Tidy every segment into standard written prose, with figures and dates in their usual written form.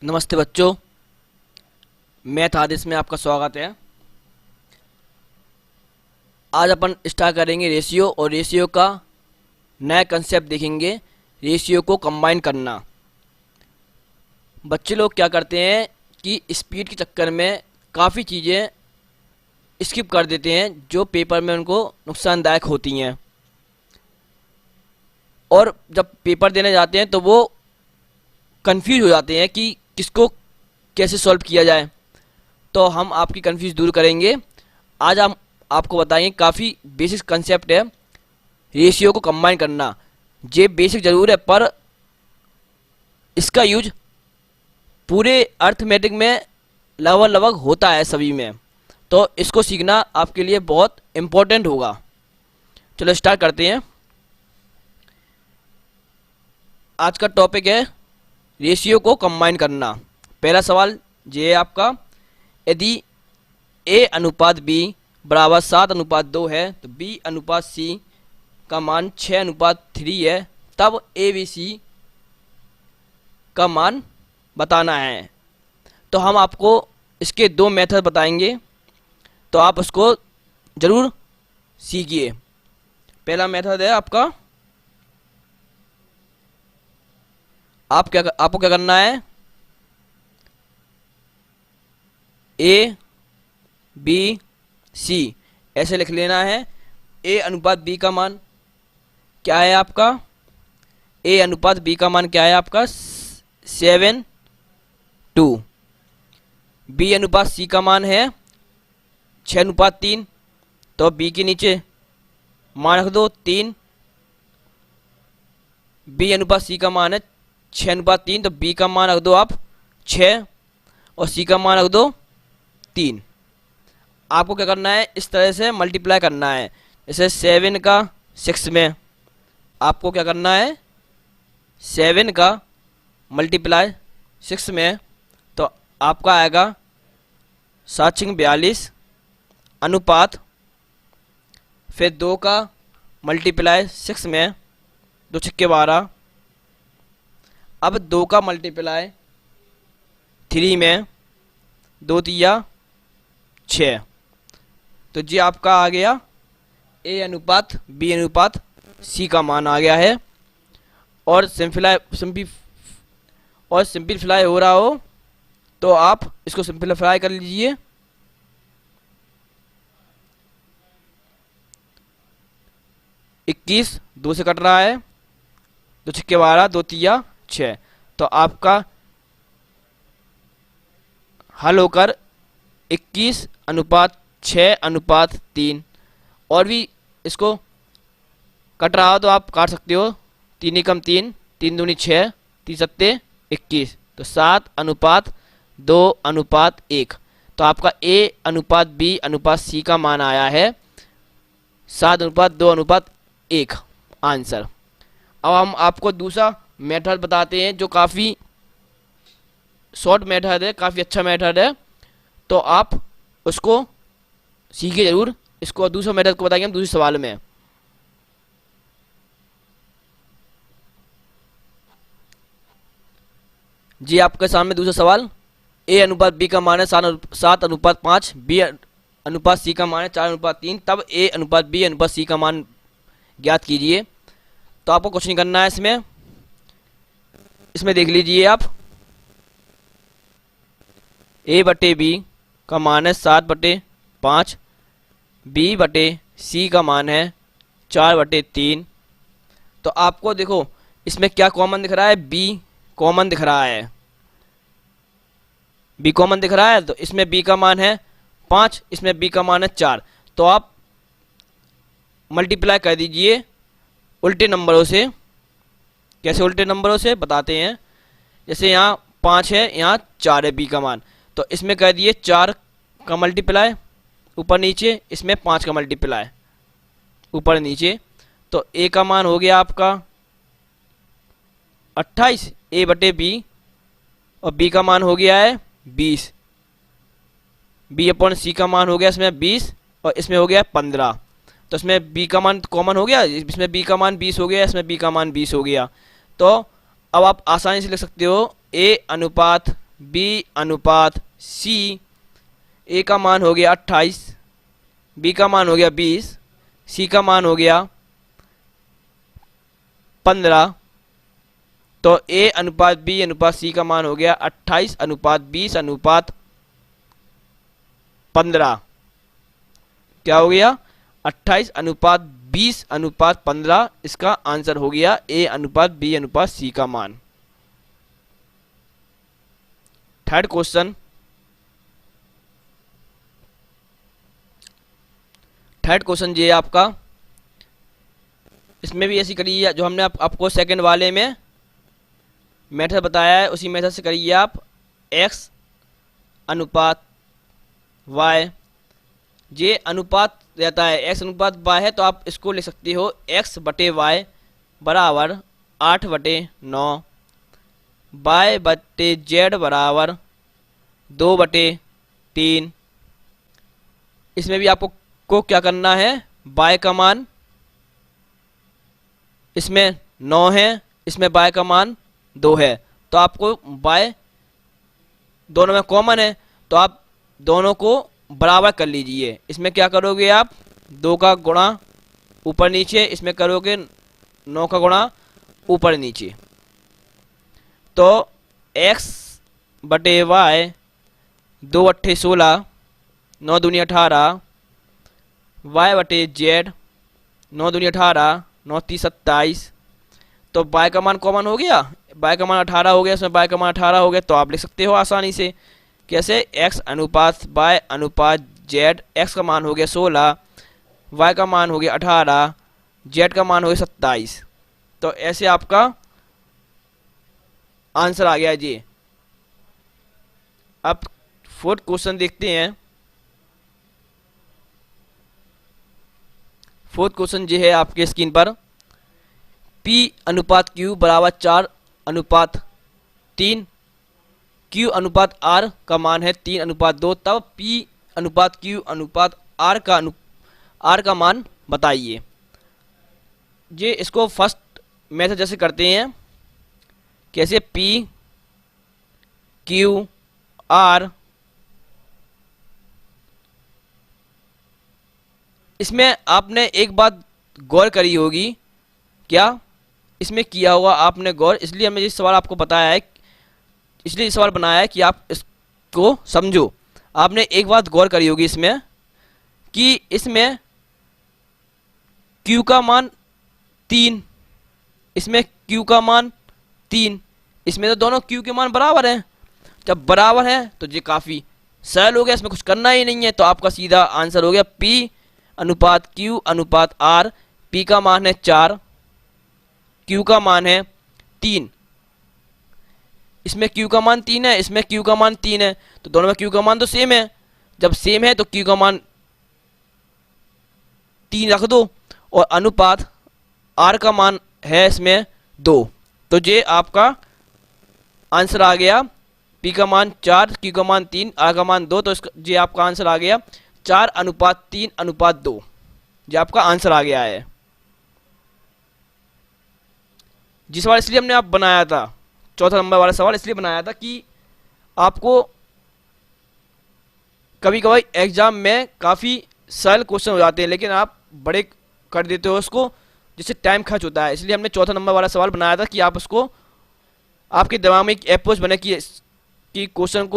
नमस्ते बच्चों, मैथ आदेश में आपका स्वागत है। आज अपन स्टार्ट करेंगे रेशियो और रेशियो का नया कंसेप्ट देखेंगे। रेशियो को कंबाइन करना। बच्चे लोग क्या करते हैं कि स्पीड के चक्कर में काफ़ी चीज़ें स्किप कर देते हैं जो पेपर में उनको नुकसानदायक होती हैं, और जब पेपर देने जाते हैं तो वो कंफ्यूज हो जाते हैं कि किसको कैसे सॉल्व किया जाए। तो हम आपकी कंफ्यूज दूर करेंगे। आज हम आपको बताएंगे, काफ़ी बेसिक कंसेप्ट है रेशियो को कंबाइन करना। ये बेसिक ज़रूर है पर इसका यूज पूरे अर्थमेटिक में लगभग लगभग होता है सभी में, तो इसको सीखना आपके लिए बहुत इम्पोर्टेंट होगा। चलो स्टार्ट करते हैं। आज का टॉपिक है रेशियो को कंबाइन करना। पहला सवाल ये है आपका, यदि a अनुपात b बराबर 7:2 है तो b अनुपात c का मान 6:3 है, तब abc का मान बताना है। तो हम आपको इसके दो मेथड बताएंगे, तो आप उसको ज़रूर सीखिए। पहला मेथड है आपका, आपको क्या करना है, ए बी सी ऐसे लिख लेना है। ए अनुपात बी का मान क्या है आपका, ए अनुपात बी का मान क्या है आपका 7:2। बी अनुपात सी का मान है 6:3, तो बी के नीचे मान रख दो 3। बी अनुपात सी का मान है 6:3, तो बी का मान रख दो आप 6 और सी का मान रख दो 3। आपको क्या करना है, इस तरह से मल्टीप्लाई करना है। जैसे 7 का 6 में आपको क्या करना है, 7 का मल्टीप्लाई 6 में, तो आपका आएगा 7×42 अनुपात, फिर 2 का मल्टीप्लाई 6 में 2×12, अब 2 का मल्टीप्लाई 3 में 2×3=6। तो जी आपका आ गया ए अनुपात बी अनुपात सी का मान आ गया है। और सिंपलीफाई हो रहा हो तो आप इसको सिंपलीफाई कर लीजिए। इक्कीस 2 से कट रहा है, 2×12 2×3=6। तो आपका हल होकर 21:6:3। और भी इसको कट रहा हो तो आप काट सकते हो। 3 × 3 3 दूनी 6 3 7 21, तो 7:2:1। तो आपका ए अनुपात बी अनुपात सी का मान आया है 7:2:1 आंसर। अब हम आपको दूसरा मेथड बताते हैं जो काफ़ी शॉर्ट मेथड है, काफ़ी अच्छा मेथड है, तो आप उसको सीखिए ज़रूर। इसको दूसरा मेथड को बताएंगे हम दूसरे सवाल में। जी आपके सामने दूसरा सवाल, ए अनुपात बी का मान है 7:5, बी अनुपात सी का मान है 4:3, तब ए अनुपात बी अनुपात सी का मान ज्ञात कीजिए। तो आपको कुछ नहीं करना है इसमें देख लीजिए आप, a/b का मान है 7/5, b/c का मान है 4/3। तो आपको देखो इसमें क्या कॉमन दिख रहा है, b कॉमन दिख रहा है, b कॉमन दिख रहा है। तो इसमें b का मान है 5, इसमें b का मान है 4। तो आप मल्टीप्लाई कर दीजिए उल्टे नंबरों से। कैसे उल्टे नंबरों से बताते हैं, जैसे यहाँ 5 है, यहाँ 4 है b का मान, तो इसमें कर दिए 4 का मल्टीप्लाई ऊपर नीचे, इसमें 5 का मल्टीप्लाई ऊपर नीचे। तो a का मान हो गया आपका 28 a/b, और b का मान हो गया है 20, b/c का मान हो गया इसमें 20 और इसमें हो गया 15। तो इसमें b का मान कॉमन हो गया, इसमें b का मान 20 हो गया, इसमें b का मान 20 हो गया। तो अब आप आसानी से लिख सकते हो a अनुपात बी अनुपात सी। ए का मान हो गया 28, बी का मान हो गया 20, सी का मान हो गया 15। तो ए अनुपात बी अनुपात सी का मान हो गया 28 अनुपात 20 अनुपात 15। क्या हो गया? 28 अनुपात 20 अनुपात 15। इसका आंसर हो गया ए अनुपात बी अनुपात सी का मान। थर्ड क्वेश्चन, ये आपका, इसमें भी ऐसी करिए जो हमने आपको सेकंड वाले में मेथड बताया है, उसी मेथड से करिए आप। x अनुपात y, ये अनुपात रहता है, x अनुपात y है, तो आप इसको ले सकते हो x बटे y बराबर 8/9, y बटे z बराबर 2/3। इसमें भी आपको क्या करना है, y का मान इसमें 9 है, इसमें y का मान 2 है, तो आपको y दोनों में कॉमन है, तो आप दोनों को बराबर कर लीजिए। इसमें क्या करोगे आप, 2 का गुणा ऊपर नीचे, इसमें करोगे 9 का गुणा ऊपर नीचे। तो x बटे y 2 अट्ठे 16, 9 दूनी 18, y बटे z 9 दूनी 18, 9 तीस 27। तो y का मान कॉमन हो गया, y का मान 18 हो गया, इसमें y का मान 18 हो गया, तो आप लिख सकते हो आसानी से। कैसे? x अनुपात y अनुपात z, x का मान हो गया 16, y का मान हो गया 18, z का मान हो गया 27। तो ऐसे आपका आंसर आ गया जी। अब फोर्थ क्वेश्चन देखते हैं। फोर्थ क्वेश्चन ये है आपके स्क्रीन पर, P अनुपात Q बराबर 4 अनुपात 3, Q अनुपात R का मान है 3 अनुपात 2, तब P अनुपात Q अनुपात R का मान बताइए। ये इसको फर्स्ट मेथड जैसे करते हैं, कैसे? P Q R, इसमें आपने एक बात गौर करी होगी, क्या इसमें किया होगा आपने गौर, इसलिए हमने ये सवाल आपको बताया है, इसलिए सवाल बनाया है कि आप इसको समझो। आपने एक बात गौर करी होगी इसमें कि इसमें Q का मान 3, इसमें Q का मान 3, इसमें तो दोनों Q के मान बराबर हैं। जब बराबर है तो ये काफ़ी सरल हो गया, इसमें कुछ करना ही नहीं है, तो आपका सीधा आंसर हो गया P अनुपात Q अनुपात R। P का मान है 4, Q का मान है 3, इसमें Q का मान 3 है, इसमें Q का मान 3 है, तो दोनों में Q का मान तो सेम है। जब सेम है तो Q का मान 3 रख दो, और अनुपात R का मान है इसमें 2, तो ये आपका आंसर आ गया। P का मान 4, Q का मान 3, R का मान 2, तो ये आपका आंसर आ गया 4 अनुपात 3 अनुपात 2, ये आपका आंसर आ गया है। जिस सवाल इसलिए हमने आप बनाया था, चौथा नंबर वाला सवाल इसलिए बनाया था कि आपको कभी कभी एग्जाम में काफ़ी सरल क्वेश्चन हो जाते हैं, लेकिन आप बड़े कर देते हो उसको, जिससे टाइम खर्च होता है। इसलिए हमने चौथा नंबर वाला सवाल बनाया था कि आप उसको, आपके दिमाग में एक अप्रोच बने कि क्वेश्चन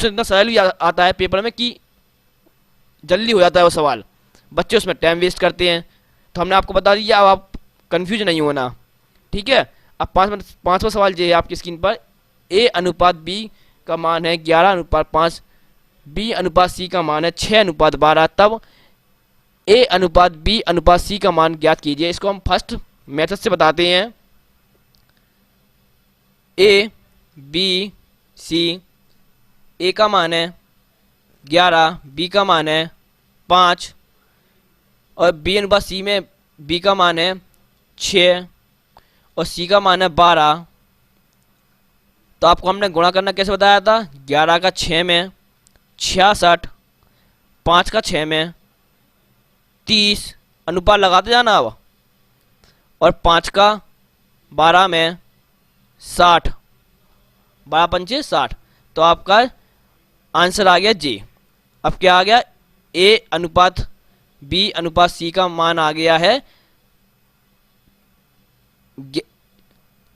इतना सरल भी आता है पेपर में कि जल्दी हो जाता है वो सवाल, बच्चे उसमें टाइम वेस्ट करते हैं। तो हमने आपको बता दिया, अब आप कंफ्यूज नहीं होना, ठीक है। अब पांचवा सवाल ये है आपकी स्क्रीन पर, A अनुपात B का मान है 11 अनुपात 5, B अनुपात C का मान है 6 अनुपात 12, तब A अनुपात B अनुपात C का मान ज्ञात कीजिए। इसको हम फर्स्ट मेथड से बताते हैं। A B C, A का मान है 11, B का मान है 5, और B अनुपात C में B का मान है 6 और C का मान है 12। तो आपको हमने गुणा करना कैसे बताया था, 11 का 6 में 66, 5 का 6 में 30, अनुपात लगाते जाना अब, और 5 का 12 में 60, 12 पंचे 60। तो आपका आंसर आ गया जे। अब क्या आ गया, ए अनुपात बी अनुपात सी का मान आ गया है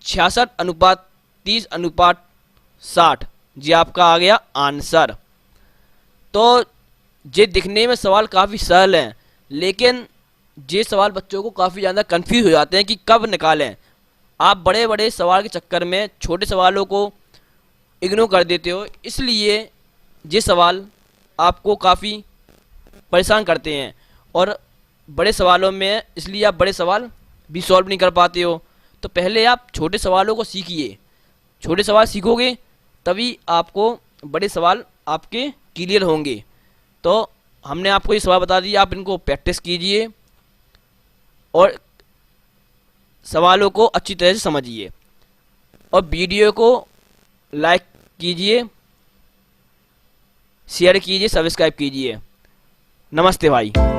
66:30:60। जी आपका आ गया आंसर। तो ये दिखने में सवाल काफ़ी सरल हैं, लेकिन ये सवाल बच्चों को काफ़ी ज़्यादा कंफ्यूज हो जाते हैं कि कब निकालें। आप बड़े बड़े सवाल के चक्कर में छोटे सवालों को इग्नोर कर देते हो, इसलिए ये सवाल आपको काफ़ी परेशान करते हैं और बड़े सवालों में इसलिए आप बड़े सवाल भी सॉल्व नहीं कर पाते हो। तो पहले आप छोटे सवालों को सीखिए, छोटे सवाल सीखोगे तभी आपको बड़े सवाल आपके क्लियर होंगे। तो हमने आपको ये सवाल बता दिए, आप इनको प्रैक्टिस कीजिए और सवालों को अच्छी तरह से समझिए और वीडियो को लाइक कीजिए, शेयर कीजिए, सब्सक्राइब कीजिए। नमस्ते भाई।